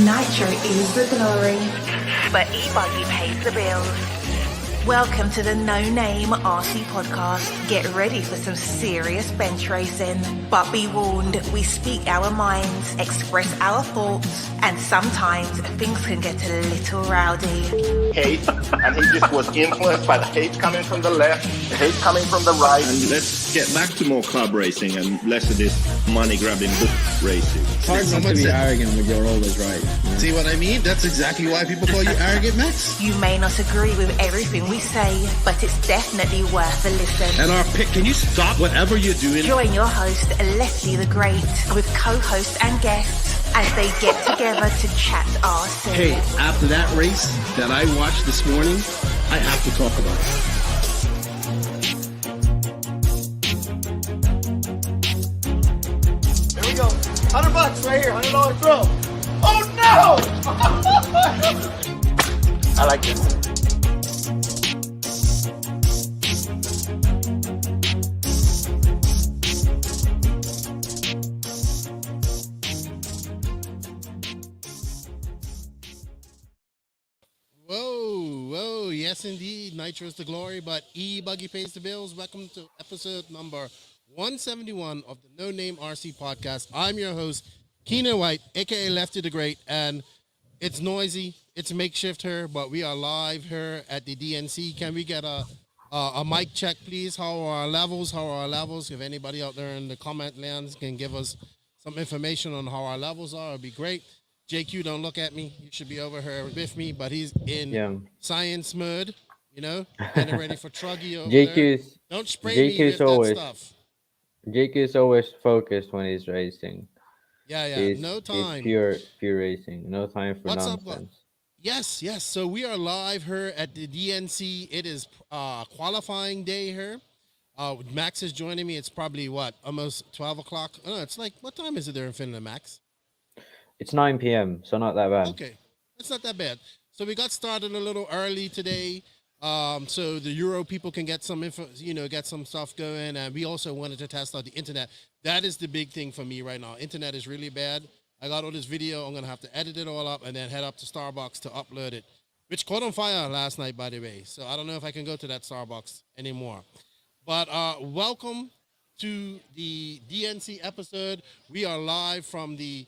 Nitro is the glory, but ebuggy pays the bills. Welcome to the No Name RC podcast. Get ready for some serious bench racing. But be warned, we speak our minds, express our thoughts, and sometimes things can get a little rowdy. Hate, and he just was influenced by the hate coming from the left, the hate coming from the right. And let's get back to more club racing and less of this money-grabbing book racing. It's hard not to be arrogant when you're always right. Yeah. See what I mean? That's exactly why people call you arrogant, Max. You may not agree with everything we say, but it's definitely worth a listen. And our pick, can you stop whatever you're doing? Join your host, Lefty the Great, with co-hosts and guests as they get together to chat RC. Hey, after that race that I watched this morning, I have to talk about it. Here we go. $100 right here, $100 throw. Oh no! I like this. Whoa, yes indeed. Nitro is the glory, but ebuggy pays the bills. Welcome to episode number 171 of the No Name RC podcast. I'm your host, Keenan White, aka Lefty the Great, and it's noisy. It's makeshift here, but we are live here at the DNC. Can we get a mic check, please? How are our levels? If anybody out there in the comment lands can give us some information on how our levels are, it'd be great. JQ, don't look at me. You should be over here with me, but he's in science mode, you know, getting ready for truggy over there. Don't spray me with that stuff. JQ's always focused when he's racing. Yeah. No time. It's pure racing. No time for nonsense. Up, yes. So we are live here at the DNC. It is qualifying day here. Max is joining me. It's probably almost 12 o'clock. Oh, no, it's like, what time is it there in Finland, Max? It's 9 p.m., so not that bad. Okay, it's not that bad. So we got started a little early today, so the Euro people can get some info, get some stuff going, and we also wanted to test out the internet. That is the big thing for me right now. Internet is really bad. I got all this video. I'm gonna have to edit it all up and then head up to Starbucks to upload it, which caught on fire last night, by the way. So I don't know if I can go to that Starbucks anymore. But welcome to the DNC episode. We are live from the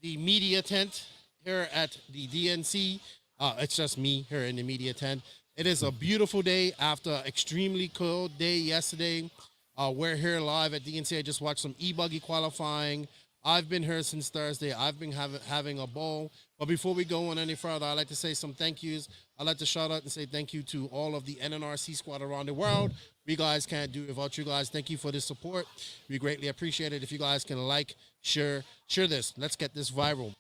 media tent here at the DNC. It's just me here in the media tent. It is a beautiful day after an extremely cold day yesterday. We're here live at DNC. I just watched some ebuggy qualifying. I've been here since Thursday. I've been having a ball. But before we go on any further, I'd like to say some thank yous. I'd like to shout out and say thank you to all of the NNRC Squad around the world. We guys can't do it without you guys. Thank you for the support. We greatly appreciate it. If you guys can share this. Let's get this viral.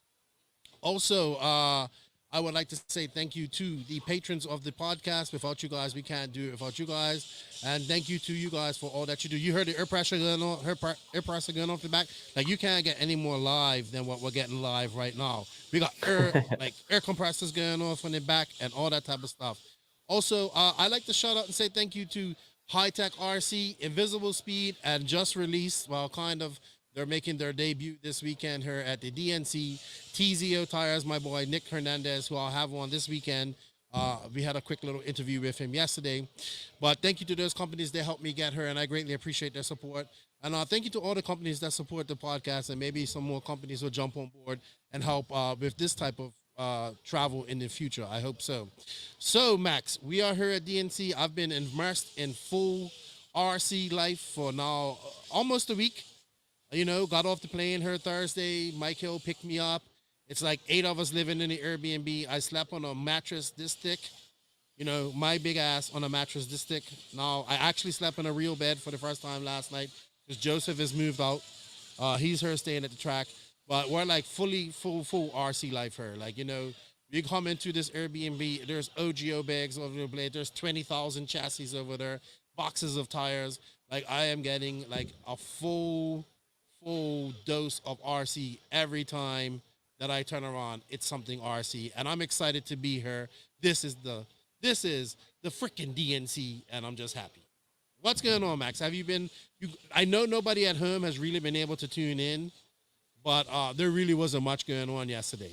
Also, I would like to say thank you to the patrons of the podcast. Without you guys, we can't do it without you guys. And thank you to you guys for all that you do. You heard the air pressure going off the back. Like, you can't get any more live than what we're getting live right now. We got air compressors going off on the back and all that type of stuff. Also, I'd like to shout out and say thank you to Hitec Rc, InvisibleSpeed, and just released, they're making their debut this weekend here at the DNC. TZO Tires, my boy Nick Hernandez, who I'll have on this weekend. We had a quick little interview with him yesterday. But thank you to those companies that helped me get her, and I greatly appreciate their support. And thank you to all the companies that support the podcast, and maybe some more companies will jump on board and help with this type of travel in the future. I hope so. So, Max, we are here at DNC. I've been immersed in full RC life for now almost a week. Got off the plane here Thursday. Mike Hill picked me up. It's like 8 of us living in the Airbnb. I slept on a mattress this thick. My big ass on a mattress this thick. Now, I actually slept in a real bed for the first time last night because Joseph has moved out. He's here staying at the track. But we're like full RC life here. Like, you come into this Airbnb, there's OGO bags over the place. There's 20,000 chassis over there, boxes of tires. Like, I am getting like a full dose of RC every time that I turn around, it's something RC, and I'm excited to be here. This is the freaking DNC, and I'm just happy. What's going on, Max? Have you been? I know nobody at home has really been able to tune in, but there really wasn't much going on yesterday.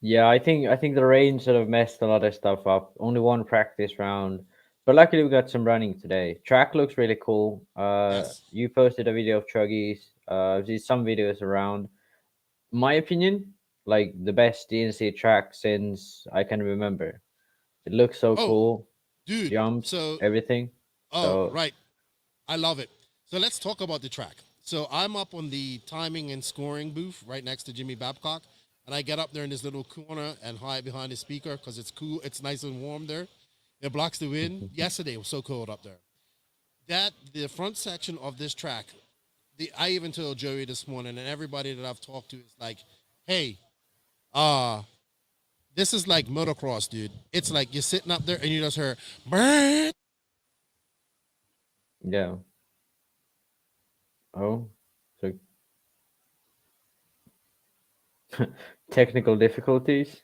Yeah, I think the rain sort of messed a lot of stuff up. Only one practice round, but luckily we got some running today. Track looks really cool. Yes. You posted a video of Truggies. I've seen some videos around. My opinion, like the best DNC track since I can remember. It looks so cool. Dude. Jumps, So everything. Oh, right. I love it. So let's talk about the track. So I'm up on the timing and scoring booth right next to Jimmy Babcock. And I get up there in this little corner and hide behind the speaker because it's cool. It's nice and warm there. It blocks the wind. Yesterday it was so cold up there. The front section of this track, I even told Joey this morning and everybody that I've talked to is like, hey, this is like motocross, dude. It's like you're sitting up there and you just heard, "Brrr." Yeah. Oh, so technical difficulties.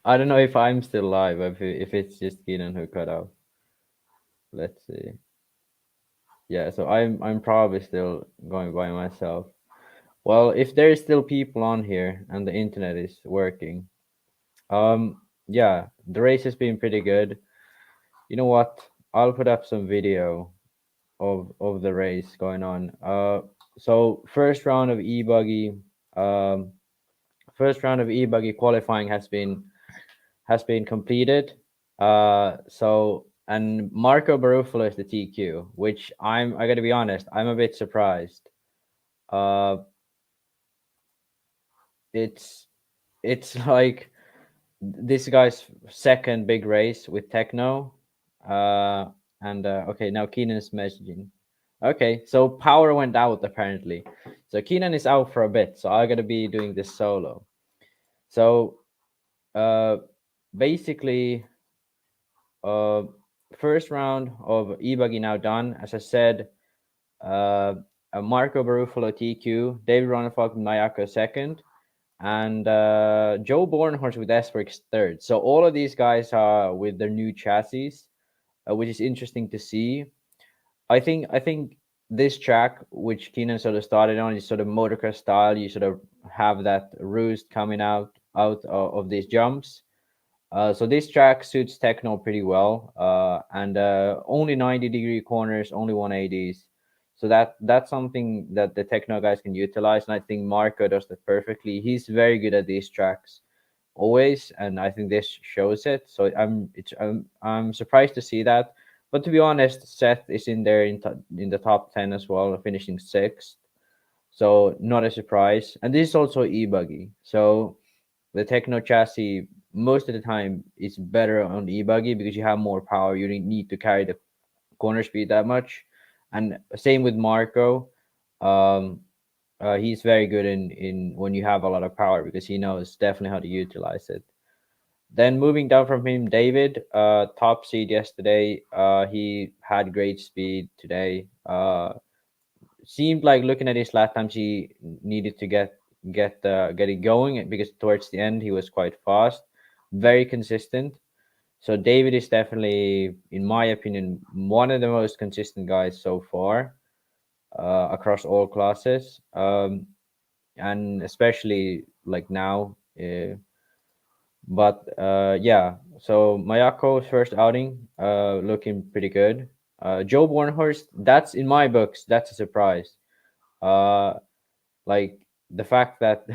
I don't know if I'm still live, if it's just Keenan who cut out. Let's see. Yeah, so I'm probably still going by myself. Well, if there's still people on here and the internet is working, yeah, the race has been pretty good. You know what? I'll put up some video of the race going on. So first round of ebuggy, qualifying has been completed. And Marco Barufalo is the TQ, which I gotta be honest, I'm a bit surprised. It's like this guy's second big race with Techno. Okay, now Keenan's messaging. Okay, so power went out apparently. So Keenan is out for a bit, so I gotta be doing this solo. So basically first round of ebuggy now done. As I said, Marco Barufalo TQ, David Ronafalk from Nayako second, and Joe Bornhorst with S-Works third. So all of these guys are with their new chassis, which is interesting to see. I think this track, which Keenan sort of started on, is sort of motocross style. You sort of have that roost coming out of these jumps. So this track suits Techno pretty well, and only 90-degree corners, only 180s. So that's something that the Techno guys can utilize, and I think Marco does that perfectly. He's very good at these tracks, always, and I think this shows it. So I'm surprised to see that. But to be honest, Seth is in there in the top 10 as well, finishing 6th. So not a surprise. And this is also ebuggy. So the Techno chassis most of the time is better on ebuggy because you have more power. You don't need to carry the corner speed that much. And same with Marco. He's very good in when you have a lot of power because he knows definitely how to utilize it. Then moving down from him, David, top seed yesterday. He had great speed today. Seemed like looking at his lap times, he needed to get it going because towards the end he was quite fast, very consistent. So David is definitely, in my opinion, one of the most consistent guys so far across all classes, and especially like now. But yeah, so Mayako's first outing, looking pretty good. Joe Bornhorst, that's in my books, that's a surprise. Like the fact that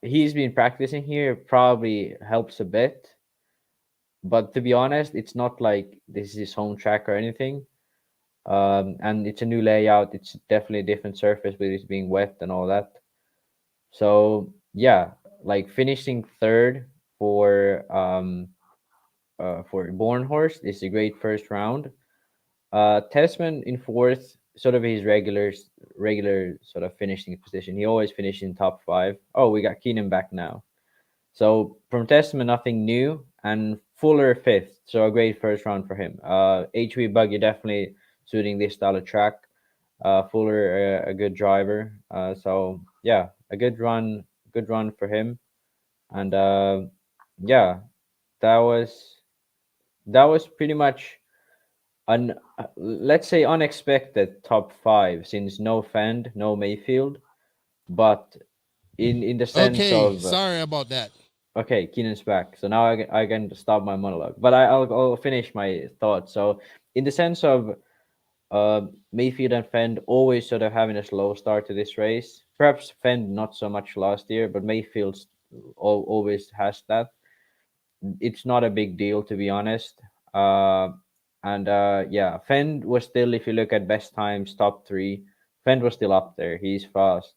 he's been practicing here probably helps a bit. But to be honest, it's not like this is his home track or anything. And it's a new layout. It's definitely a different surface with it being wet and all that. So yeah, like finishing third for Bornhorst is a great first round. Tessman in fourth, sort of his regular sort of finishing position. He always finishes in top 5. Oh, we got Keenan back now. So from Testament, nothing new, and Fuller 5th. So a great first round for him. HV Buggy definitely suiting this style of track. Fuller, a good driver. So yeah, a good run for him. And yeah, that was pretty much an let's say unexpected top five, since no Fend, no Mayfield, but in the sense Okay, of sorry about that. okay, Keenan's back. So now I can stop my monologue. But I'll finish my thoughts. So in the sense of Mayfield and Fend always sort of having a slow start to this race. Perhaps Fend not so much last year, but Mayfield always has that. It's not a big deal, to be honest. And yeah, Fend was still, if you look at best times, top three. Fend was still up there. He's fast.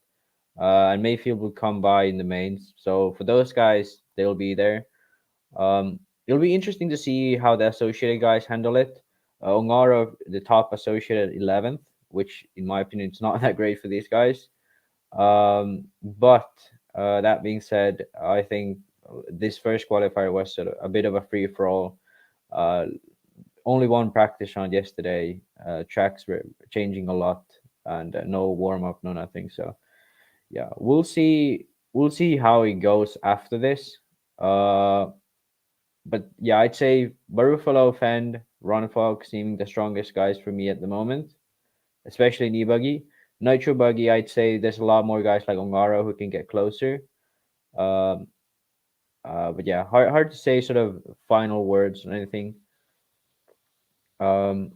And Mayfield will come by in the mains. So for those guys, they'll be there. It'll be interesting to see how the associated guys handle it. Ongaro, the top associated 11th, which in my opinion is not that great for these guys. But that being said, I think this first qualifier was sort of a bit of a free for all. Only one practice round yesterday. Tracks were changing a lot, and no warm up, no nothing. So yeah, we'll see. We'll see how it goes after this. But yeah, I'd say Barufalo, Fend, Ron Falk seem the strongest guys for me at the moment, especially in ebuggy. Nitro buggy, I'd say there's a lot more guys like Ongaro who can get closer. But yeah, hard to say sort of final words or anything. Okay,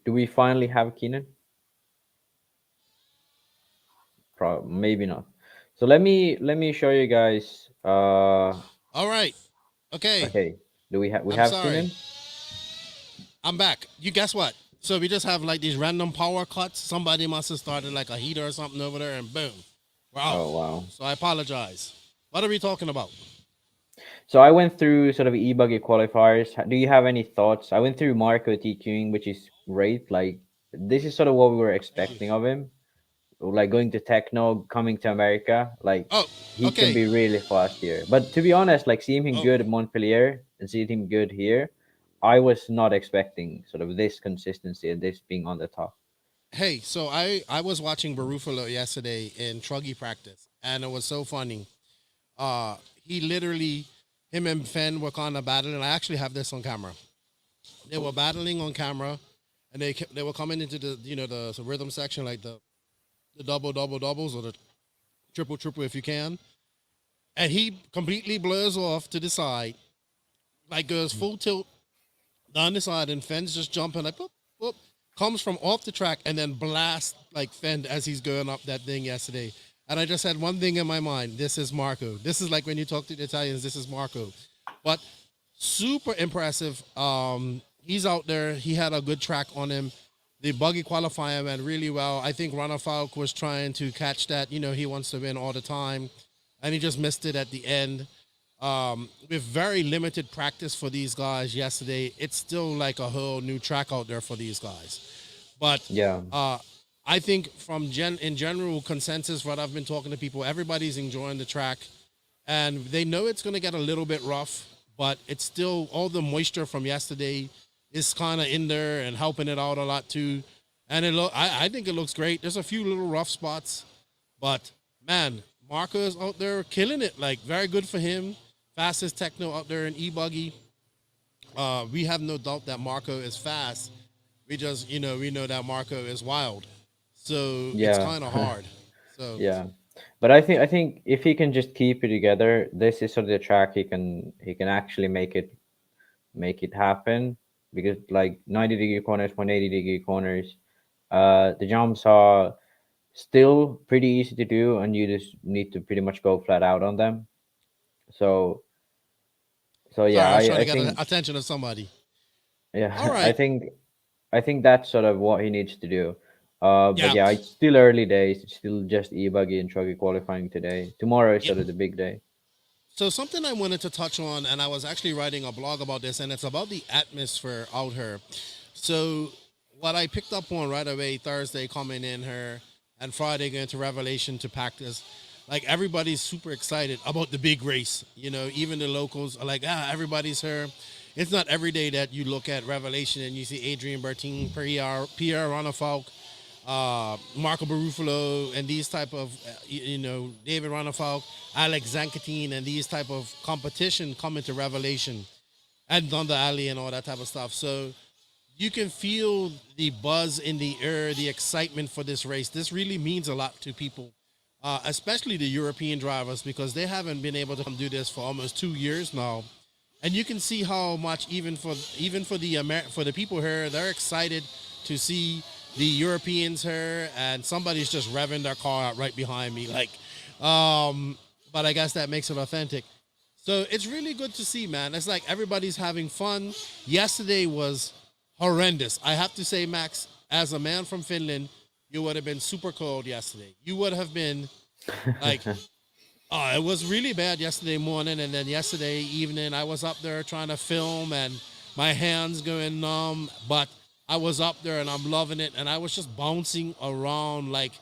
do we finally have Keenan? Maybe not. So let me show you guys. All right. Okay. Okay. Do we have sorry. Keenan? I'm back. You guess what? So we just have like these random power cuts. Somebody must have started like a heater or something over there, and boom, wow. Oh wow. So I apologize. What are we talking about? So I went through sort of ebuggy qualifiers. Do you have any thoughts? I went through Marco TQing, which is great. Like this is sort of what we were expecting of him. Like going to Techno, coming to America. Like he can be really fast here. But to be honest, like seeing him good at Montpellier and seeing him good here, I was not expecting sort of this consistency and this being on the top. Hey, so I was watching Barufalo yesterday in truggy practice, and it was so funny. He literally, him and Fenn were kind of battling. I actually have this on camera. They were battling on camera, and they were coming into the the rhythm section, like the doubles or the triple if you can. And he completely blurs off to the side, like goes full tilt down the side, and Fenn's just jumping like boop, boop, comes from off the track and then blasts like Fenn as he's going up that thing yesterday. And I just had one thing in my mind. This is Marco. This is like when you talk to the Italians, this is Marco. But super impressive. He's out there. He had a good track on him. The buggy qualifier went really well. I think Rana Falk was trying to catch that. He wants to win all the time. And he just missed it at the end. With very limited practice for these guys yesterday, it's still like a whole new track out there for these guys. But yeah, I think in general consensus, what I've been talking to people, everybody's enjoying the track, and they know it's going to get a little bit rough, but it's still all the moisture from yesterday is kind of in there and helping it out a lot too. And I think it looks great. There's a few little rough spots, but man, Marco is out there killing it. Like very good for him. Fastest techno out there in ebuggy. We have no doubt that Marco is fast. We just, we know that Marco is wild. So it's kind of hard. So yeah, but I think if he can just keep it together, this is sort of the track he can actually make it happen, because like 90-degree corners, 180-degree corners, the jumps are still pretty easy to do, and you just need to pretty much go flat out on them. So yeah, I was trying to get the attention of somebody. Yeah, all right. I think that's sort of what he needs to do. But yeah, it's still early days. It's still just ebuggy and truggy qualifying today. Tomorrow is sort of the big day. So something I wanted to touch on, and I was actually writing a blog about this, and it's about the atmosphere out here. So what I picked up on right away Thursday coming in here, and Friday going to Revelation to practice. like everybody's super excited about the big race. You know, even the locals are like, everybody's here. It's not every day that you look at Revelation and you see Adrian Bertin, Pierre Ronafalk, Marco Barufalo, and these type of, David Ronafalk, Alex Zankatine, and these type of competition coming to Revelation, and Thunder Alley and all that type of stuff. So you can feel the buzz in the air, the excitement for this race. This really means a lot to people, especially the European drivers, because they haven't been able to come do this for almost 2 years now. And you can see how much even for the people here, they're excited to see the Europeans here, and somebody's just revving their car out right behind me. But I guess that makes it authentic. So it's really good to see, man. It's like everybody's having fun. Yesterday was horrendous. I have to say, Max, as a man from Finland, you would have been super cold yesterday. You would have been like... it was really bad yesterday morning, and then yesterday evening I was up there trying to film and my hands going numb, but I was up there and I'm loving it, and I was just bouncing around like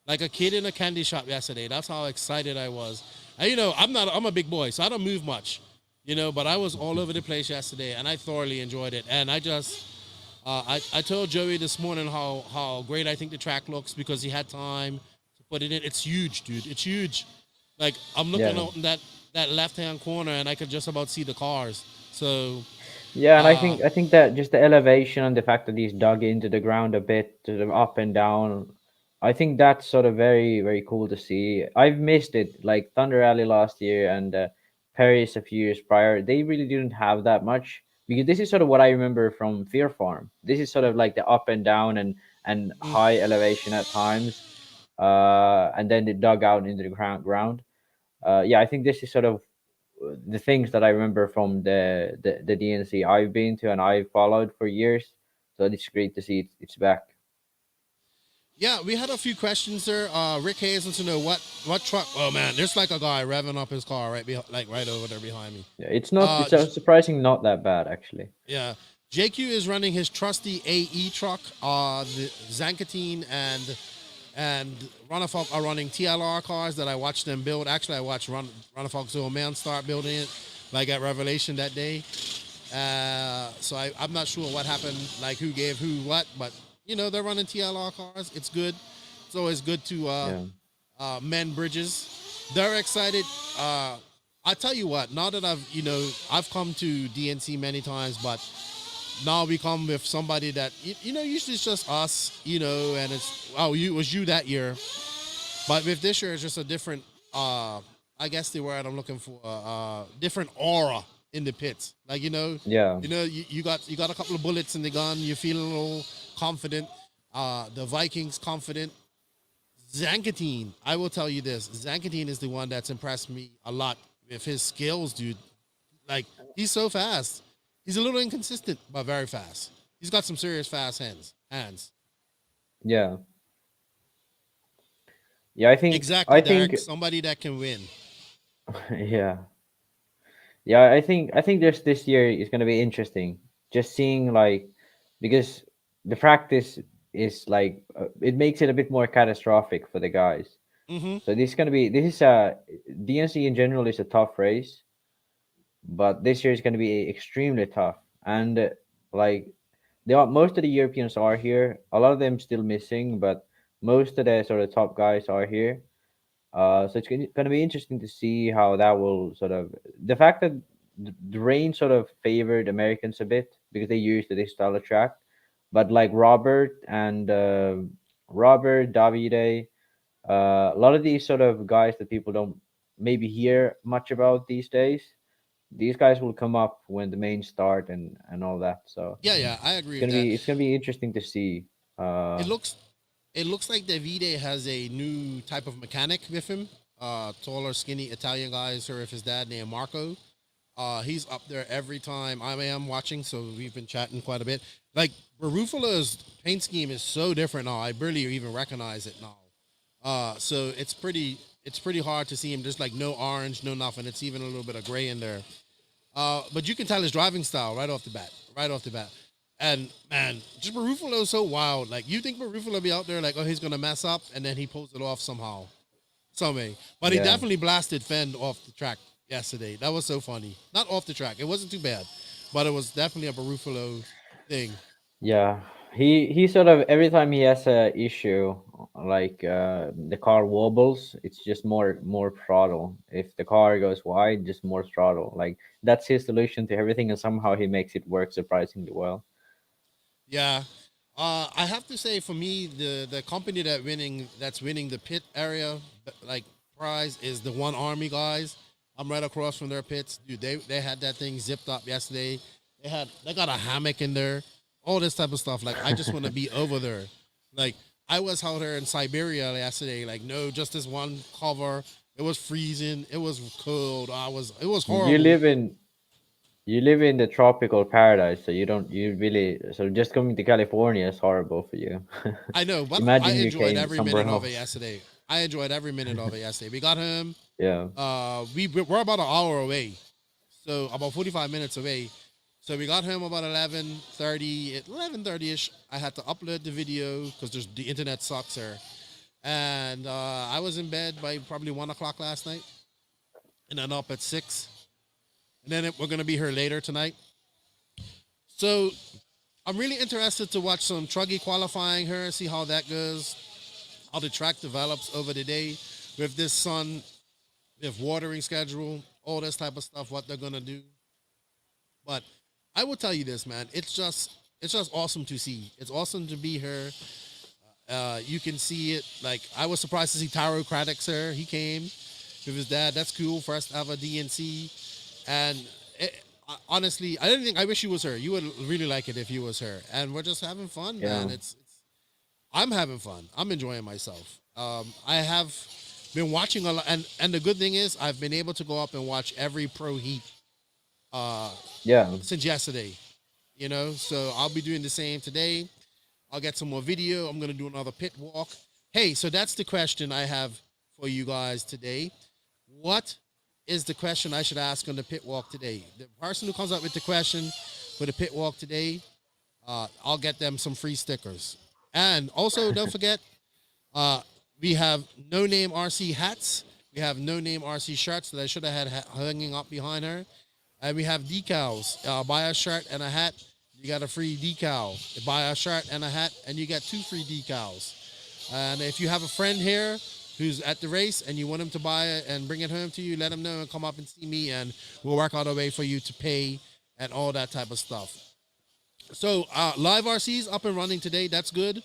a kid in a candy shop yesterday. That's how excited I was. And, I'm a big boy, so I don't move much, but I was all over the place yesterday, and I thoroughly enjoyed it. And I just I told Joey this morning how great I think the track looks, because he had time to put it in. It's huge, dude. It's huge. Like, I'm looking out in that left-hand corner, and I could just about see the cars. So, yeah, and I think that just the elevation and the fact that he's dug into the ground a bit, sort of up and down, I think that's sort of very, very cool to see. I've missed it, like Thunder Alley last year and Paris a few years prior. They really didn't have that much, because this is sort of what I remember from Fear Farm. This is sort of like the up and down and high elevation at times, and then the dug out into the ground. I think this is sort of the things that I remember from the DNC I've been to and I've followed for years. So it's great to see it's back. Yeah, we had a few questions there. Rick Hayes wants to know what truck. Oh man, there's like a guy revving up his car right over there behind me. Yeah, it's not. It's surprising not that bad actually. Yeah, JQ is running his trusty AE truck. The Zankatine and Ronafalk are running TLR cars that I watched them build. Actually, I watched Ronafalk's old man start building it, like at Revelation that day. So I'm not sure what happened, like who gave who what, but they're running TLR cars. It's good. It's always good to mend bridges. They're excited. I tell you what, now that I've come to DNC many times, but now we come with somebody that usually it's just us, and it was you that year, but with this year it's just a different I guess the word I'm looking for, different aura in the pits, like you got a couple of bullets in the gun, you're feeling a little confident. The Vikings confident. Zankatine, I will tell you this, Zankatine is the one that's impressed me a lot with his skills, dude. Like, he's so fast. He's a little inconsistent, but very fast. He's got some serious fast hands. Yeah. Yeah, I think exactly. Derek, somebody that can win. Yeah. Yeah, I think this year is going to be interesting. Just seeing because the practice is it makes it a bit more catastrophic for the guys. Mm-hmm. So DNC in general is a tough race. But this year is going to be extremely tough, and most of the Europeans are here. A lot of them still missing, but most of the sort of top guys are here. So it's going to be interesting to see how that will the fact that the rain sort of favored Americans a bit because they used this style of track, but like Robert, Davide, a lot of these sort of guys that people don't maybe hear much about these days. These guys will come up when the main start and all that. So yeah, I agree. It's gonna be interesting to see. It looks like Davide has a new type of mechanic with him. Taller, skinny Italian guy. Is with his dad named Marco. He's up there every time I am watching, so we've been chatting quite a bit. Like, Barufalo's paint scheme is so different now. I barely even recognize it now. So it's pretty hard to see him. There's no orange, no nothing. It's even a little bit of gray in there. But you can tell his driving style right off the bat. And man, just Barufalo is so wild. Like, you think Barufalo will be out there he's gonna mess up, and then he pulls it off somehow. But he Yeah. definitely blasted Fend off the track yesterday. That was so funny. Not off the track. It wasn't too bad, but it was definitely a Barufalo thing. Yeah, he sort of every time he has a issue, like the car wobbles, it's just more throttle. If the car goes wide, just more throttle. Like that's his solution to everything, and somehow he makes it work surprisingly well. Yeah. I have to say, for me, the company that's winning the pit area like prize is the One Army guys. I'm right across from their pits, dude. They had that thing zipped up yesterday. They got a hammock in there, all this type of stuff. Like I just want to be over there. Like I was out there in Siberia yesterday. Like no, just this one cover. It was freezing. It was cold. It was horrible. You live in the tropical paradise, so you really so just coming to California is horrible for you. I know, but I Imagine you enjoyed came every somewhere minute of it else. yesterday. I enjoyed every minute of it yesterday. We got home. Yeah. We're about an hour away, so about 45 minutes away. So we got home about 11:30ish. I had to upload the video because the internet sucks here, and I was in bed by probably 1 o'clock last night, and then up at 6, and then we're gonna be here later tonight. So I'm really interested to watch some truggy qualifying here, see how that goes, how the track develops over the day with this sun. If watering schedule, all this type of stuff, what they're gonna do. But I will tell you this, man. It's just awesome to see. It's awesome to be here. You can see it. Like I was surprised to see Tyro Craddock, sir. He came with his dad. That's cool. First ever DNC. And honestly, I wish you was her. You would really like it if you was her. And we're just having fun, man. I'm having fun. I'm enjoying myself. I have been watching a lot, and the good thing is I've been able to go up and watch every pro heat since yesterday, so I'll be doing the same today. I'll get some more video. I'm going to do another pit walk. Hey, so that's the question I have for you guys today. What is the question I should ask on the pit walk today? The person who comes up with the question for the pit walk today, I'll get them some free stickers. And also don't forget, we have No Name RC hats. We have No Name RC shirts that I should have had hanging up behind her. And we have decals. Buy a shirt and a hat, you got a free decal. Buy a shirt and a hat, and you get 2 free decals. And if you have a friend here who's at the race and you want him to buy it and bring it home to you, let him know and come up and see me, and we'll work out a way for you to pay and all that type of stuff. So live RC's up and running today. That's good.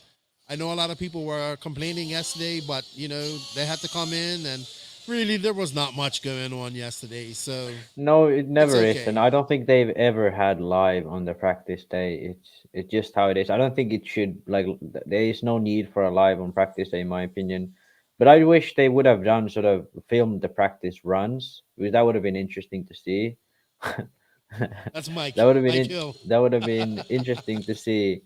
I know a lot of people were complaining yesterday, but they had to come in, and really there was not much going on yesterday. So No, it never okay. is, and I don't think they've ever had live on the practice day. It's just how it is. I don't think it should there is no need for a live on practice day, in my opinion. But I wish they would have done sort of filmed the practice runs, because that would have been interesting to see. That's Mike. That would have been Mike Hill. that would have been interesting to see.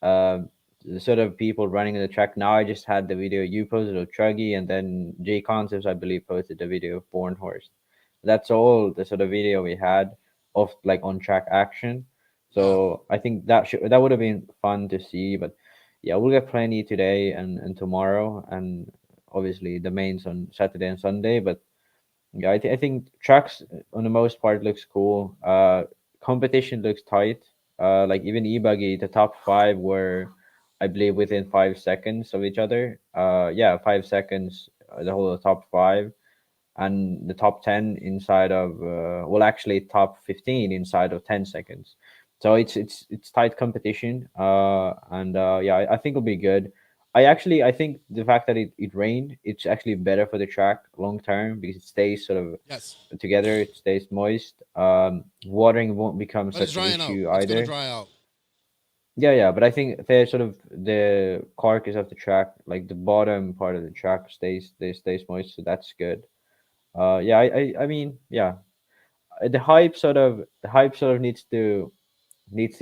The sort of people running on the track. Now I just had the video you posted of Truggy, and then J Concepts, I believe, posted the video of Bornhorst. That's all the sort of video we had of like on track action. So I think that would have been fun to see. But yeah, we'll get plenty today and tomorrow, and obviously the mains on Saturday and Sunday. But yeah, I think tracks on the most part looks cool. Competition looks tight. Like even ebuggy, the top 5 were, I believe, within 5 seconds of each other. 5 seconds, the whole top 5, and the top 10 inside of actually top 15 inside of 10 seconds. So it's tight competition. I think it'll be good. I think the fact that it rained, it's actually better for the track long term, because it stays sort of together, it stays moist. Watering won't become such an issue either. It's gonna dry out. Yeah, but I think they're sort of the carcass of the track, like the bottom part of the track stays moist, so that's good. I mean, yeah, the hype sort of needs to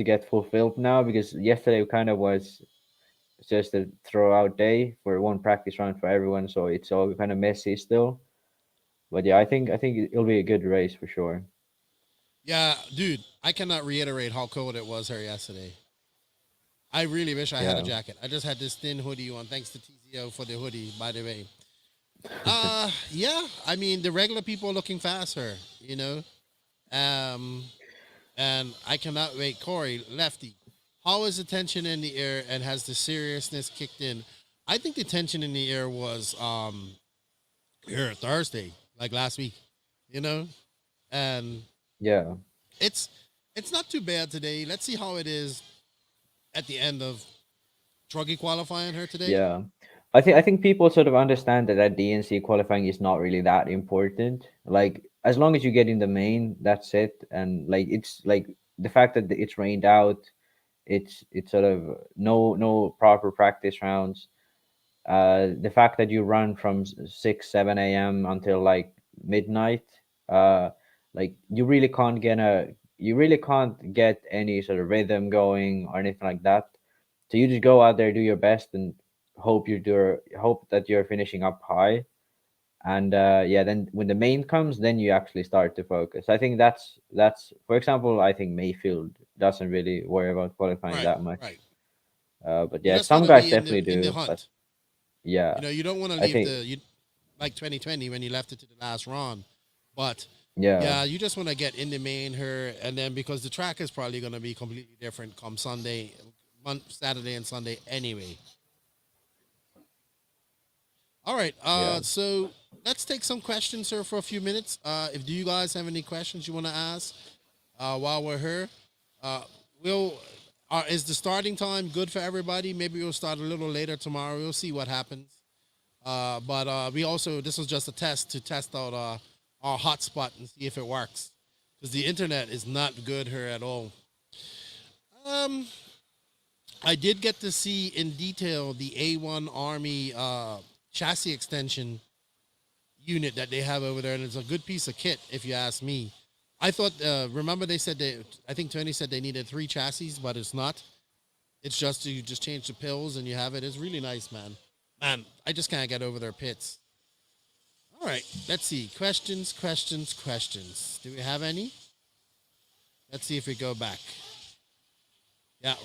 get fulfilled now, because yesterday kind of was just a throwout day for one practice run for everyone, so it's all kind of messy still. But yeah, I think it'll be a good race for sure. Yeah, dude, I cannot reiterate how cold it was here yesterday. I really wish I had a jacket. I just had this thin hoodie on. Thanks to TZO for the hoodie, by the way. Yeah. I mean, the regular people are looking faster, and I cannot wait. Corey, lefty, how is the tension in the air and has the seriousness kicked in? I think the tension in the air was here Thursday, like last week, and Yeah. it's it's not too bad today. Let's see how it is at the end of Truggy qualifying her today. Yeah. I think people sort of understand that DNC qualifying is not really that important. Like as long as you get in the main, that's it. And like it's like the fact that it's rained out, it's sort of no proper practice rounds. The fact that you run from 6 7 a.m. until like midnight, uh like you really can't get any sort of rhythm going or anything like that. So you just go out there, do your best, and hope that you're finishing up high. And yeah, then when the main comes, then you actually start to focus. I think that's for example, I think Mayfield doesn't really worry about qualifying Right, that much. right. But You yeah, just want some to guys be in definitely the do. But hunt. yeah, You don't want to I leave think like 2020 when you left it to the last run, but yeah, yeah, you just want to get in the main her, and then because the track is probably going to be completely different come Sunday, Saturday and Sunday anyway. All right, yeah. so let's take some questions here for a few minutes. If do you guys have any questions you want to ask while we're here? Uh, we'll is the starting time good for everybody? Maybe we'll start a little later tomorrow. We'll see what happens. But we also this was just a test to test out our hotspot and see if it works because the internet is not good here at all. Um, I did get to see in detail the A1 Army chassis extension unit that they have over there, and it's a good piece of kit if you ask me. I thought, remember they said I think Tony said they needed 3 chassis, but it's not. It's just you just change the pills and you have it. It's really nice, man. Man, I just can't get over their pits. All right, let's see. Questions. Do we have any? Let's see if we go back. Yeah,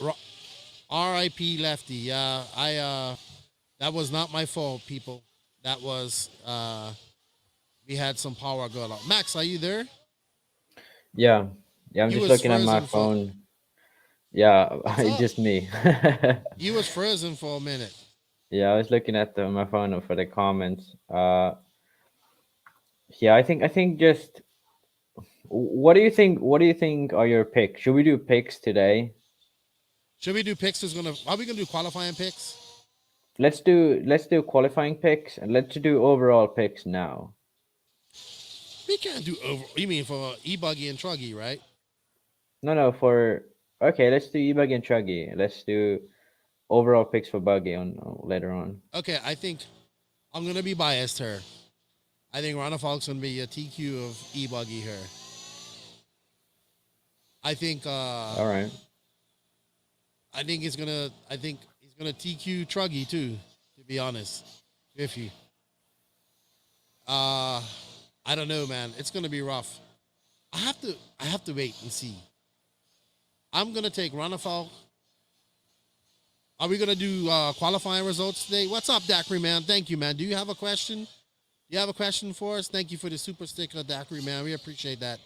R.I.P. Lefty. Yeah, that was not my fault, people. That was we had some power go out. Max, are you there? Yeah, yeah. I'm You just was looking at my frozen for phone. Yeah, what's it's up? just me. You was frozen for a minute. Yeah, I was looking at my phone for the comments. Yeah, I think just what do you think? What do you think are your picks? Should we do picks today? Should we do picks? Are we gonna do qualifying picks? Let's do qualifying picks and let's do overall picks now. We can't do over. You mean for ebuggy and truggy, right? No, for okay. Let's do ebuggy and truggy. Let's do overall picks for buggy on later on. Okay, I think I'm gonna be biased here. I think Ronald Falk's gonna be a TQ of ebuggy here. I think All right. I think he's gonna TQ Truggy too, to be honest. With you. I don't know, man. It's gonna be rough. I have to wait and see. I'm gonna take Ronafal. Are we gonna do qualifying results today? What's up, Daiquiri man? Thank you, man. Do you have a question? Do you have a question for us? Thank you for the super sticker, Daiquiri man. We appreciate that.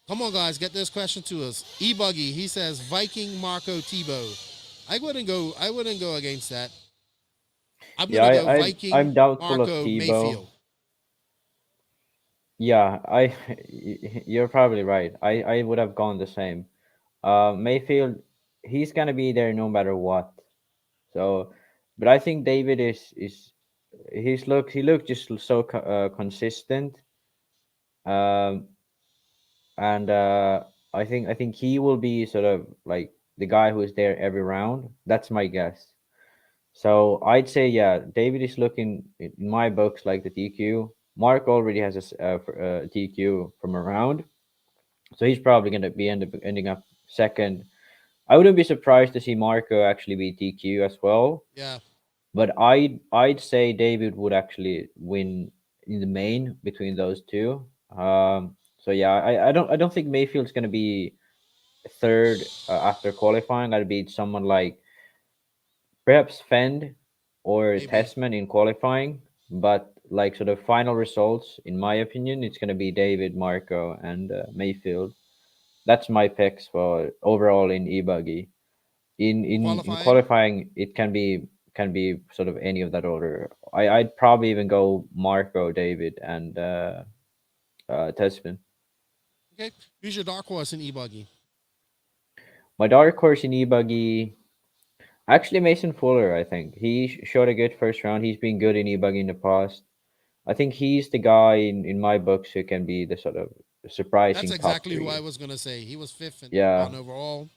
Come on, guys, get this question to us. E-Buggy, he says Viking Marco Tebow. I wouldn't go against that. I'm Yeah, gonna go I'm Viking doubtful of Marco Tebow. Mayfield. Yeah, you're probably right. I would have gone the same. Mayfield, he's gonna be there no matter what. So, but I think David is he looks just so consistent. Um, and I think he will be sort of like the guy who is there every round. That's my guess. So I'd say yeah, David is looking in my books like the TQ. Mark already has a TQ from a round, so he's probably gonna be ending up second. I wouldn't be surprised to see Marco actually be TQ as well. Yeah. But I'd say David would actually win in the main between those two. So yeah, I don't think Mayfield's gonna be third after qualifying. I'd beat someone like perhaps Fend or Maybe. Tessman in qualifying, but like sort of final results, in my opinion, it's going to be David, Marco, and Mayfield. That's my picks for overall in ebuggy. In qualifying, it can be sort of any of that order. I'd probably even go Marco, David, and Tespin. Okay. Who's your dark horse in ebuggy? My dark horse in ebuggy, actually Mason Fuller. I think he showed a good first round. He's been good in ebuggy in the past. I think he's the guy in my books who can be the sort of surprising. That's exactly top who three. I was gonna say. He was fifth in Yeah. on overall.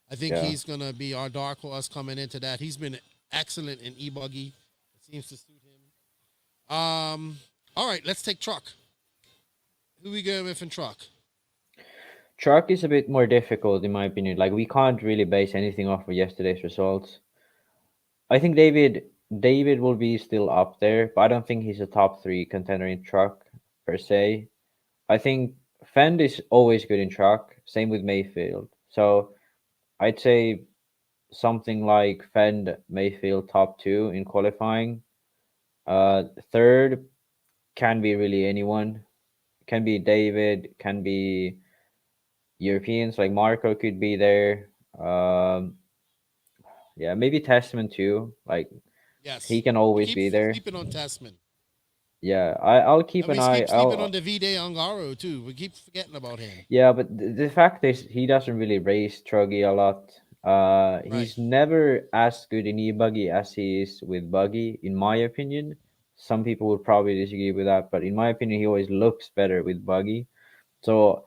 I think Yeah. he's gonna be our dark horse coming into that. He's been excellent in ebuggy. It seems to suit him. All right, let's take truck. Who we going with in truck? Truck is a bit more difficult in my opinion. Like we can't really base anything off of yesterday's results. I think David will be still up there, but I don't think he's a top 3 contender in truck per se. I think Fend is always good in truck. Same with Mayfield. So I'd say something like Fend, Mayfield top 2 in qualifying. Third can be really anyone. Can be David. Can be Europeans like Marco could be there. Yeah, maybe Testament too. Like Yes, he can always keep be there. Keeping on Testament. Yeah, I'll keep And an we eye. keep sleeping on Davide Ongaro too. We keep forgetting about him. Yeah, but the fact is he doesn't really race Truggy a lot. He's never as good in e-buggy as he is with buggy, in my opinion. Some people would probably disagree with that, but in my opinion, he always looks better with buggy. So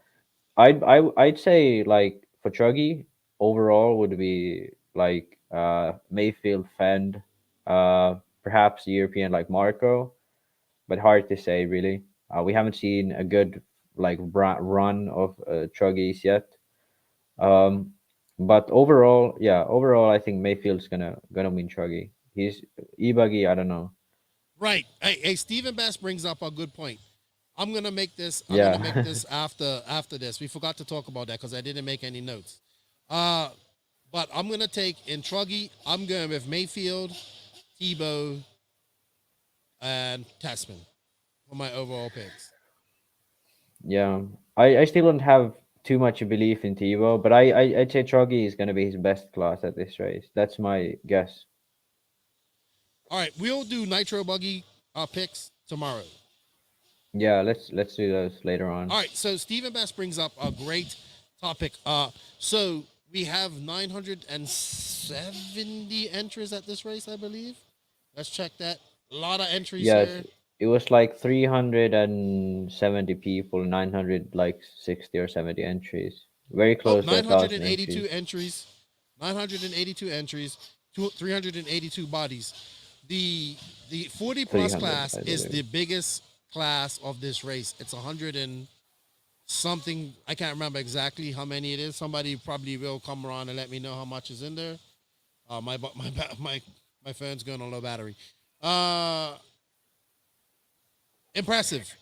I'd say like for Truggy overall would be like Mayfield, Fend, perhaps European like Marco, but hard to say really. We haven't seen a good like run of Truggies yet. But overall, I think Mayfield's gonna win Truggy. He's e-buggy, I don't know. Right. Hey, Stephen Bass brings up a good point. I'm gonna make this. Yeah. Gonna make this after this. We forgot to talk about that because I didn't make any notes. But I'm gonna take in Truggy. I'm going with Mayfield, Tebow, and Tasman for my overall picks. Yeah, I still don't have too much belief in Tebow, but I'd say Truggy is gonna be his best class at this race. That's my guess. All right, we'll do Nitro Buggy picks tomorrow. Yeah, let's do those later on. All right, so Stephen Bass brings up a great topic. So we have 970 entries at this race, I believe. Let's check that. A lot of entries here. It was like 370 people, 900 like 60 or 70 entries. Very close to 982 entries. 982 entries, 382 bodies. The 40 plus class is the biggest class of this race. It's 100 and something. I can't remember exactly how many it is. Somebody probably will come around and let me know how much is in there. My phone's going on low battery. Impressive.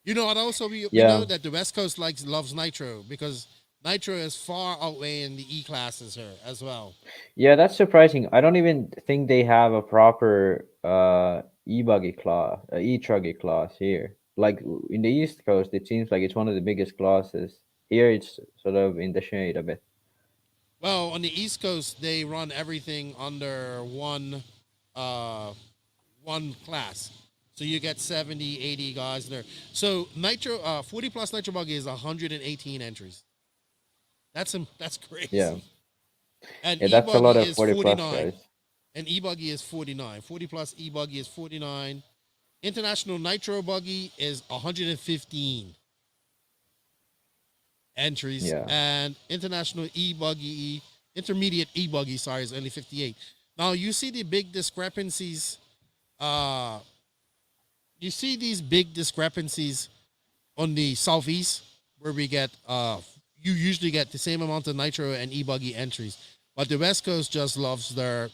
You know, and also we know that the West Coast loves Nitro because Nitro is far outweighing the E classes here as well. Yeah, that's surprising. I don't even think they have a proper e-buggy class, e-truggy class here. Like in the East Coast, it seems like it's one of the biggest classes. Here, it's sort of in the shade a bit. Well, on the East Coast, they run everything under one class. So you get 70, 80 guys there. So Nitro, 40 plus Nitro Buggy is 118 entries. That's crazy. Yeah. And that's a lot of 40 plus 49. guys. And e-buggy is 49. 40 plus e-buggy is 49. International Nitro Buggy is 115 entries. Yeah. And international e-buggy, intermediate e-buggy, is only 58. Now you see the big discrepancies. You see these big discrepancies on the Southeast where we get you usually get the same amount of Nitro and e-buggy entries. But the West Coast just loves their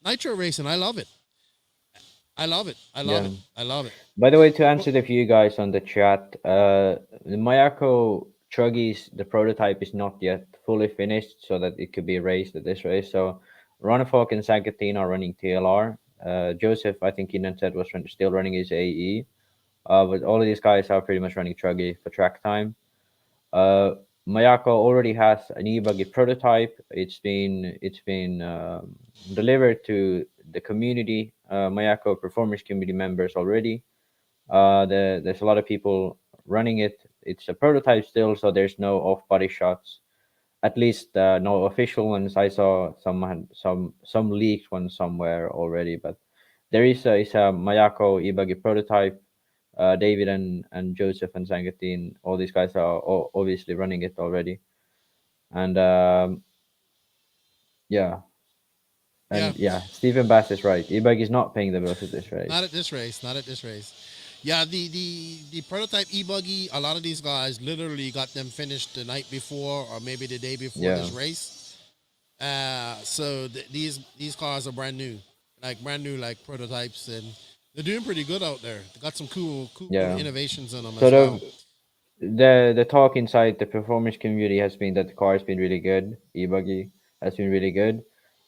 Nitro racing. I love it. I love it. By the way, to answer the few guys on the chat, the Mayako Truggies, the prototype is not yet fully finished so that it could be raced at this race. So Ronafalk and Sagatine are running TLR. Joseph, I think Keenan said, was still running his AE. But all of these guys are pretty much running Truggy for track time. Mayako already has an ebuggy prototype. It's been delivered to the community, Mayako performance community members already. There's a lot of people running it. It's a prototype still, so there's no off-body shots. At least no official ones. I saw some leaked ones somewhere already, but there is a Mayako ebuggy prototype. David and Joseph and Sangatin, all these guys are obviously running it already, and yeah, Stephen Bass is right. ebuggy is not paying the bills at this race. Not at this race. Not at this race. Yeah, the prototype ebuggy. A lot of these guys literally got them finished the night before or maybe the day before this race. So these cars are brand new, like prototypes, and they're doing pretty good out there. They got some cool innovations in them as well. The talk inside the performance community has been that the car has been really good. ebuggy has been really good.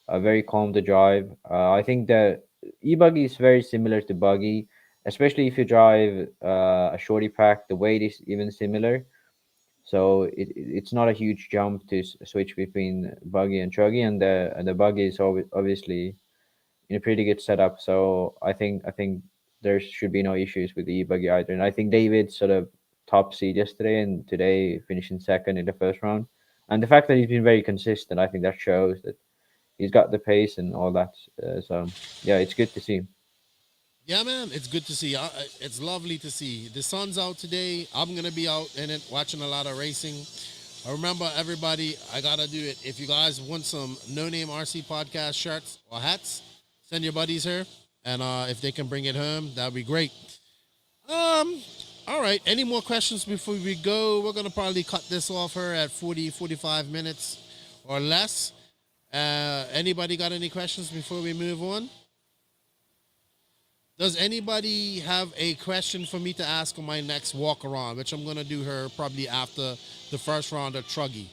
Very calm to drive. I think the ebuggy is very similar to buggy, especially if you drive a shorty pack. The weight is even similar, so it's not a huge jump to switch between buggy and truggy, and the buggy is obviously in a pretty good setup. So I think there should be no issues with the ebuggy either. And I think David sort of top seed yesterday and today finishing second in the first round. And the fact that he's been very consistent, I think that shows that he's got the pace and all that. So yeah, it's good to see. Yeah, man, it's good to see. It's lovely to see. The sun's out today. I'm gonna be out in it, watching a lot of racing. Remember, everybody, I gotta do it. If you guys want some No Name RC podcast shirts or hats, send your buddies here, and if they can bring it home, that'd be great. All right. Any more questions before we go? We're gonna probably cut this off here at 45 minutes or less. Anybody got any questions before we move on? Does anybody have a question for me to ask on my next walk around, which I'm gonna do her probably after the first round of Truggy?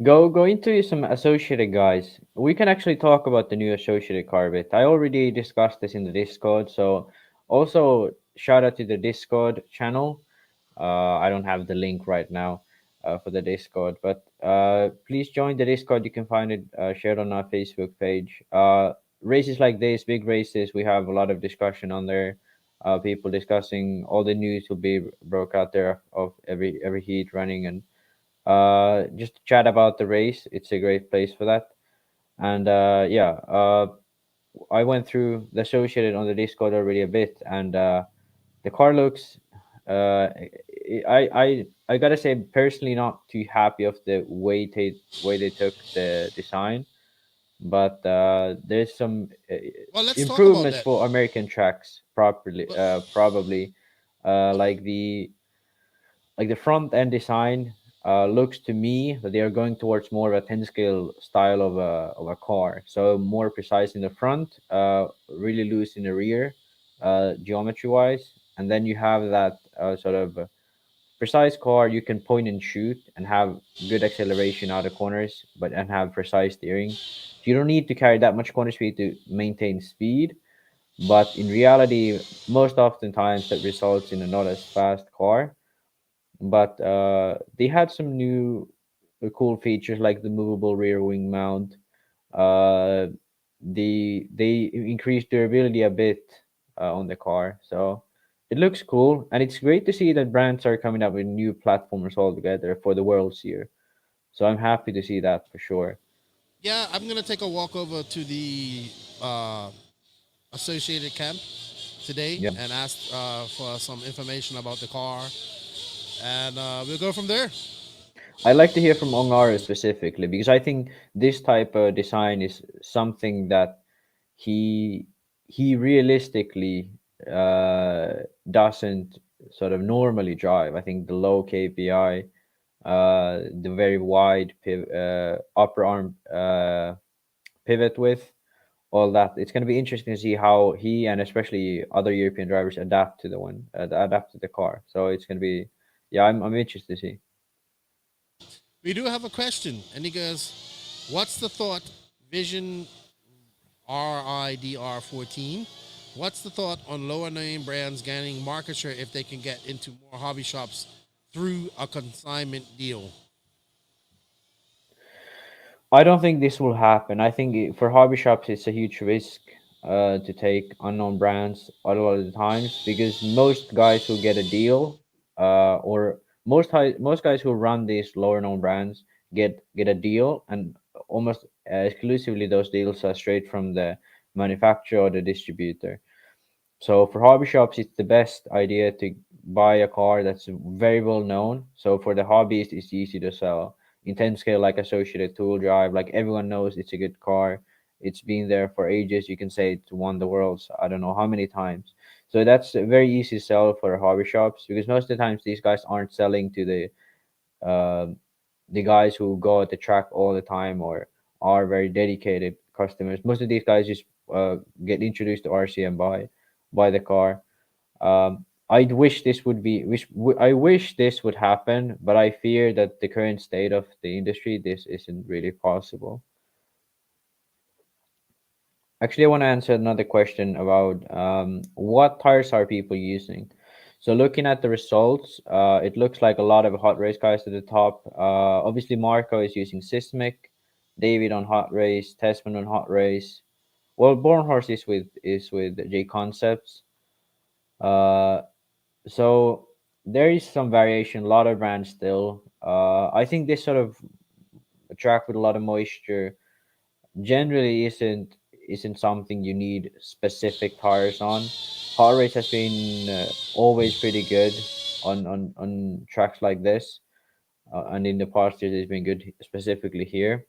Go into some associated guys. We can actually talk about the new associated car bit. I already discussed this in the Discord, so also shout out to the Discord channel. I don't have the link right now for the Discord, but please join the Discord. You can find it shared on our Facebook page. Races like this, big races, we have a lot of discussion on there. People discussing all the news will be broke out there of every heat running, and just chat about the race. It's a great place for that. And I went through the associated on the Discord already a bit, and the car looks I gotta say, personally not too happy of the way they took the design, but there's some improvements for American tracks probably like the front end design looks to me that they are going towards more of a 10 scale style of a car, so more precise in the front, really loose in the rear, geometry wise, and then you have that sort of precise car you can point and shoot and have good acceleration out of corners, and have precise steering. You don't need to carry that much corner speed to maintain speed, but in reality, most oftentimes that results in a not as fast car. But they had some new cool features like the movable rear wing mount. They increased durability a bit on the car, so it looks cool, and it's great to see that brands are coming up with new platforms altogether for the Worlds here. So I'm happy to see that for sure. Yeah, I'm gonna take a walk over to the Associated camp today and ask for some information about the car, and we'll go from there. I'd like to hear from Ongaro specifically, because I think this type of design is something that he realistically doesn't sort of normally drive. I think the low KPI, the very wide upper arm pivot width, all that. It's going to be interesting to see how he and especially other European drivers adapt to the car. So it's going to be, I'm interested to see. We do have a question, and he goes, "What's the thought Vision RIDR14. What's the thought on lower name brands gaining market share if they can get into more hobby shops through a consignment deal? I don't think this will happen. I think for hobby shops, it's a huge risk to take unknown brands a lot of the times, because most guys who get a deal, or most guys who run these lower known brands get a deal, and almost exclusively those deals are straight from the manufacturer or the distributor. So for hobby shops, it's the best idea to buy a car that's very well known. So for the hobbyist, it's easy to sell. In 10 scale, like Associated Tool Drive, like everyone knows it's a good car. It's been there for ages. You can say it's won the worlds, I don't know how many times. So that's a very easy sell for hobby shops, because most of the times these guys aren't selling to uh, the guys who go at the track all the time or are very dedicated customers. Most of these guys just get introduced to RC and buy the car. I wish this would be I wish this would happen, but I fear that the current state of the industry, this isn't really possible. Actually, I want to answer another question about what tires are people using. So looking at the results, it looks like a lot of hot race guys at the top. Obviously, Marco is using Sismic, David on hot race, Tesman on hot race. Well, Bornhorst is with J Concepts. Uh, so there is some variation, a lot of brands still. I think this sort of track with a lot of moisture generally isn't something you need specific tires on. Hot race has been always pretty good on tracks like this, and in the past years it's been good specifically here.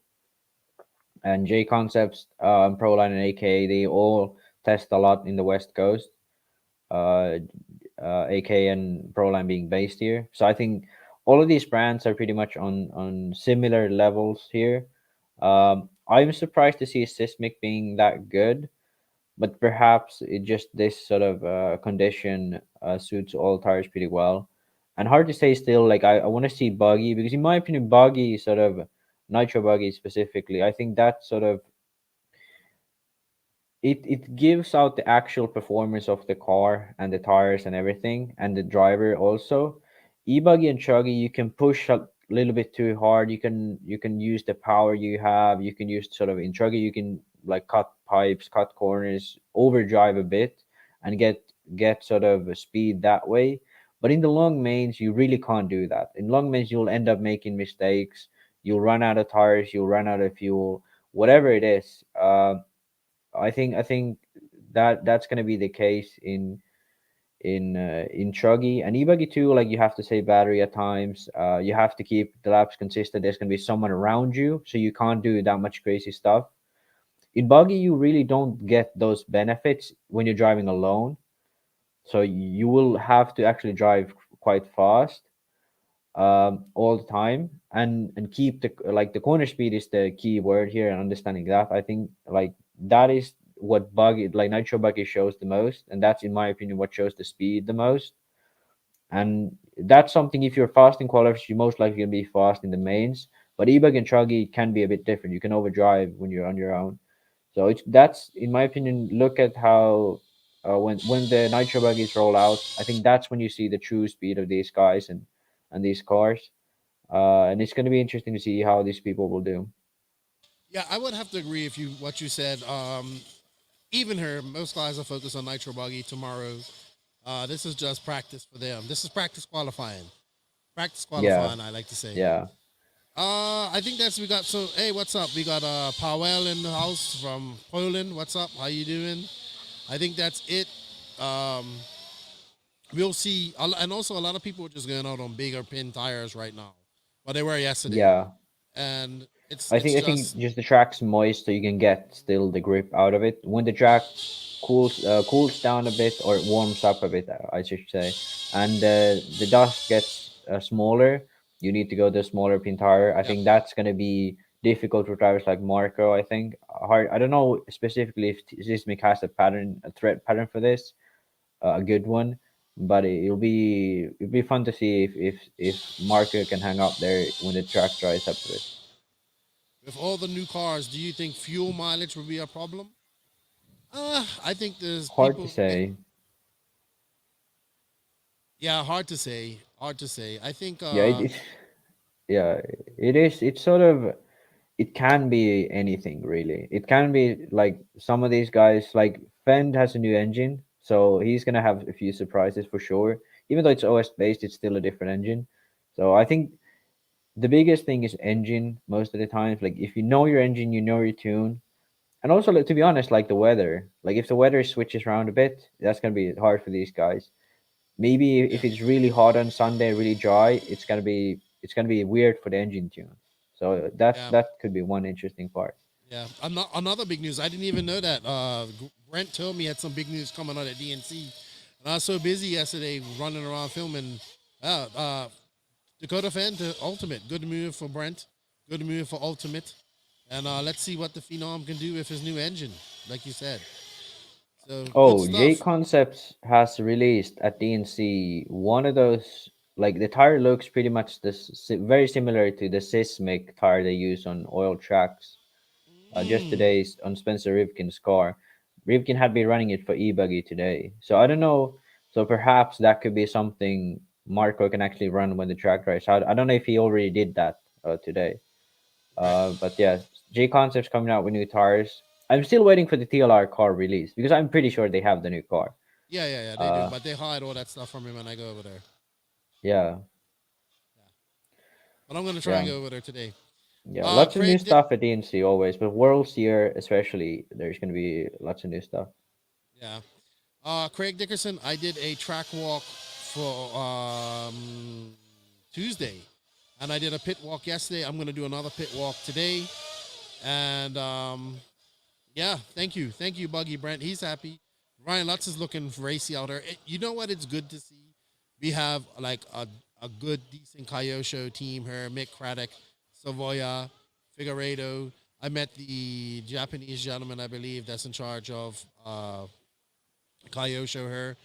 And J Concepts, Proline, and AKA, they all test a lot in the West Coast. Uh, AK and Proline being based here. So I think all of these brands are pretty much on similar levels here. I'm surprised to see Sismic being that good, but perhaps it just this sort of condition suits all tires pretty well. And hard to say still. Like I want to see Buggy, because in my opinion, Buggy sort of Nitro Buggy specifically, I think that sort of it gives out the actual performance of the car and the tires and everything, and the driver also. Ebuggy and truggy, you can push a little bit too hard. You can use the power you have. You can use sort of in truggy, you can like cut pipes, cut corners, overdrive a bit, and get sort of a speed that way. But in the long mains, you really can't do that. In long mains, you'll end up making mistakes. You'll run out of tires. You'll run out of fuel. Whatever it is. I think that's gonna be the case in Truggy and ebuggy too. Like you have to save battery at times. You have to keep the laps consistent. There's gonna be someone around you, so you can't do that much crazy stuff. In buggy, you really don't get those benefits when you're driving alone. So you will have to actually drive quite fast all the time, and keep the corner speed is the key word here, and understanding that. I think like that is what buggy like nitro buggy shows the most, and that's in my opinion what shows the speed the most. And that's something, if you're fast in qualifiers, you're most likely gonna be fast in the mains. But ebug and truggy can be a bit different. You can overdrive when you're on your own. So that's in my opinion. Look at how when the nitro buggies roll out, I think that's when you see the true speed of these guys and these cars. And it's going to be interesting to see how these people will do. Yeah, I would have to agree if you what you said. Even here, most guys are focused on Nitro Buggy tomorrow. This is just practice for them. This is practice qualifying. Practice Yeah, qualifying, I like to say. yeah, I think that's we got. So hey, what's up? We got Powell in the house from Poland. What's up? How you doing? I think that's it. Um, we'll see, and also a lot of people are just going out on bigger pin tires right now. Well, they were yesterday, yeah. and I it's think I think just just the track's moist, so you can get still the grip out of it. When the track cools down a bit, or it warms up a bit, I should say, and the dust gets smaller, you need to go to a smaller pin tire. I yep. think that's gonna be difficult for drivers like Marco. I think hard. I don't know specifically if Sismic has a threat pattern for this, a good one, but it'll be fun to see if Marco can hang up there when the track dries up a bit. with all the new cars, do you think fuel mileage will be a problem? I think there's Hard people, to say. Yeah, hard to say. Hard to say. I think. Yeah, yeah, it is. It's sort of. It can be anything really. It can be like some of these guys. Like Fend has a new engine, so he's gonna have a few surprises for sure. Even though it's OS based, it's still a different engine. So I think the biggest thing is engine most of the time. Like if you know your engine, you know your tune. And also, like, to be honest, like the weather, like if the weather switches around a bit, that's gonna be hard for these guys. Maybe Yeah. if it's really hot on Sunday, really dry, it's gonna be weird for the engine tune. So Yeah. that could be one interesting part. Yeah. Another big news. I didn't even know that. Brent told me he had some big news coming out at DNC, and I was so busy yesterday running around filming. Dakota Fan to Ultimate. Good move for Brent. Good move for Ultimate. And let's see what the Phenom can do with his new engine, like you said. So Oh, good J stuff. Concepts has released at DNC one of those, like the tire looks pretty much very similar to the Sismic tire they use on oil tracks. Just today on Spencer Rivkin's car. Rivkin had been running it for ebuggy today. So I don't know. So perhaps that could be something Marco can actually run when the track drives out. I don't know if he already did that today. Right. But yeah, J Concepts coming out with new tires. I'm still waiting for the TLR car release because I'm pretty sure they have the new car. Yeah, they do. Uh, But they hide all that stuff from me when I go over there. yeah, But I'm gonna try and yeah, go over there today. yeah. Lots of new Craig, stuff at DNC always, but Worlds year especially, there's gonna be lots of new stuff. yeah. Craig Dickerson, I did a track walk for Tuesday, and I did a pit walk yesterday. I'm gonna do another pit walk today, and yeah, thank you, Buggy Brent. He's happy. Ryan Lutz is looking racy out there. You know what? It's good to see. We have like a good, decent Kyosho team here. Mick Craddock, Savoya, Figueredo. I met the Japanese gentleman, I believe, that's in charge of Kyosho here,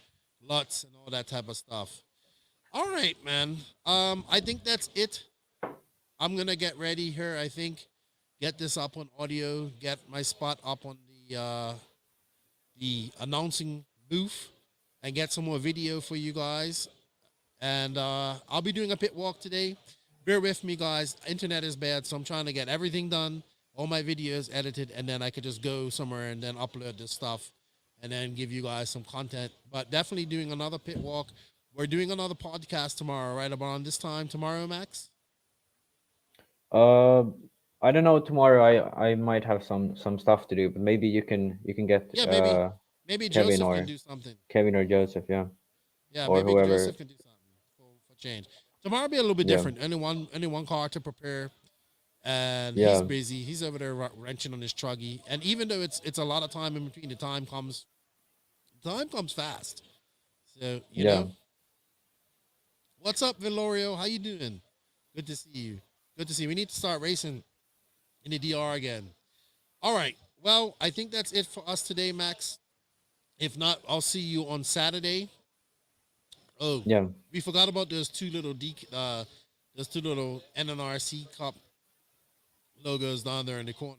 Lutz, and all that type of stuff. All right, man. I think that's it. I'm gonna get ready here. I think get this up on audio, get my spot up on the announcing booth, and get some more video for you guys. And I'll be doing a pit walk today. Bear with me, guys. Internet is bad, so I'm trying to get everything done, all my videos edited, and then I could just go somewhere and then upload this stuff and then give you guys some content. But definitely doing another pit walk. We're doing another podcast tomorrow, right about this time tomorrow, Max? Uh, I don't know. Tomorrow I might have some stuff to do, but maybe you can get Yeah, maybe Kevin Joseph or can do something. Kevin or Joseph, yeah, Yeah, or maybe whoever. Joseph can do something for change. Tomorrow will be a little bit Yeah, different. Only one car to prepare, and he's yeah, busy. He's over there wrenching on his truggy. And even though it's a lot of time in between, the time comes fast. So yeah. what's up, Velorio? How you doing? Good to see you. Good to see you. We need to start racing in the DR again. All right. Well, I think that's it for us today, Max. If not, I'll see you on Saturday. Oh, Yeah. we forgot about those two little NNRC Cup logos down there in the corner.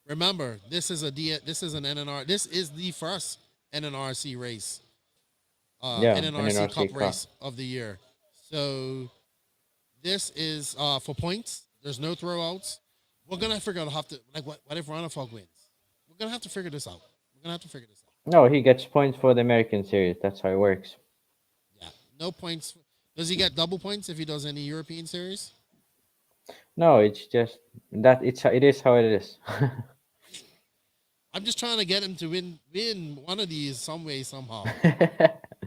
Remember, this is an NNR. This is the first NNRC race, Yeah, NNRC NNRC Cup Cup. race of the year. So this is for points. There's no throwouts. We're gonna figure out how to what if Ronafog wins? We're gonna have to figure this out. No, he gets points for the American series. That's how it works. Yeah, no points. Does he get double points if he does any European series? No, it's just that it is how it is. I'm just trying to get him to win one of these some way somehow.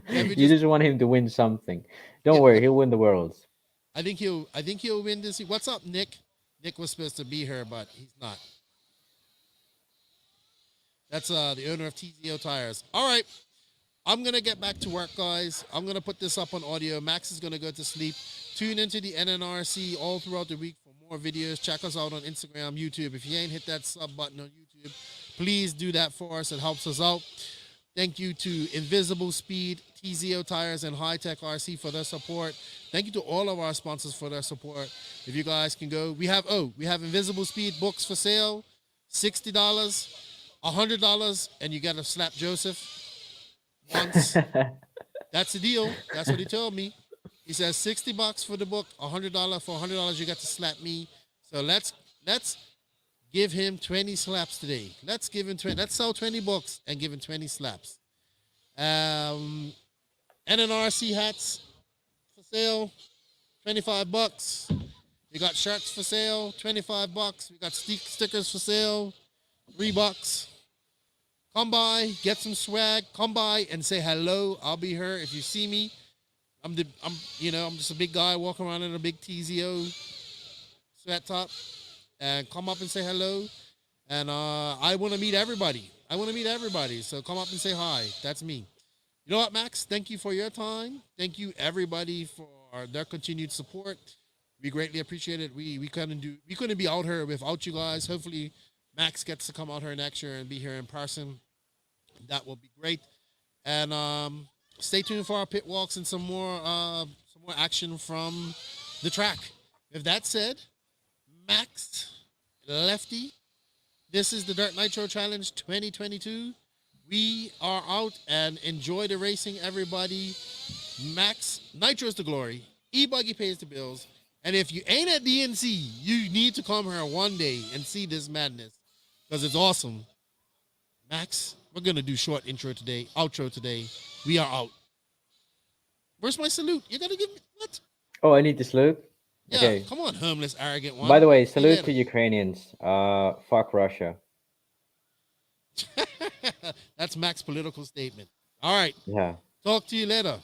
You just want him to win something. Don't worry, he'll win the worlds. I think he'll win this. What's up, Nick? Nick was supposed to be here, but he's not. That's the owner of TZO Tires. All right. I'm going to get back to work, guys. I'm going to put this up on audio. Max is going to go to sleep. Tune into the NNRC all throughout the week for more videos. Check us out on Instagram, YouTube. If you ain't hit that sub button on YouTube, please do that for us. It helps us out. Thank you to InvisibleSpeed, TZO Tires, and Hitec Rc for their support. Thank you to all of our sponsors for their support. If you guys can go, we have InvisibleSpeed books for sale, $60, $100, and you got to slap Joseph once. That's the deal. That's what he told me. He says $60 for the book, $100 for $100 you got to slap me. So let's give him 20 slaps today. Let's give him 20. Let's sell 20 books and give him 20 slaps. NNRC hats for sale, $25. We got shirts for sale, $25. We got stickers for sale, $3. Come by, get some swag. Come by and say hello. I'll be here if you see me. I'm just a big guy walking around in a big TZO sweat top. And come up and say hello. And I want to meet everybody. So come up and say hi. That's me. You know what, Max? Thank you for your time. Thank you, everybody, for their continued support. We greatly appreciate it. We couldn't be out here without you guys. Hopefully, Max gets to come out here next year and be here in person. That will be great. And stay tuned for our pit walks and some more action from the track. With that said, Max, Lefty, this is the Dirt Nitro Challenge 2022. We are out, and enjoy the racing, everybody. Max, Nitro's the glory. Ebuggy pays the bills. And if you ain't at DNC, you need to come here one day and see this madness, because it's awesome. Max, we're going to do outro today. We are out. Where's my salute? You got to give me what? Oh, I need to salute? Yeah, okay. Come on, homeless, arrogant one. By the way, salute to Ukrainians. Fuck Russia. That's Max's political statement. All right. Yeah. Talk to you later.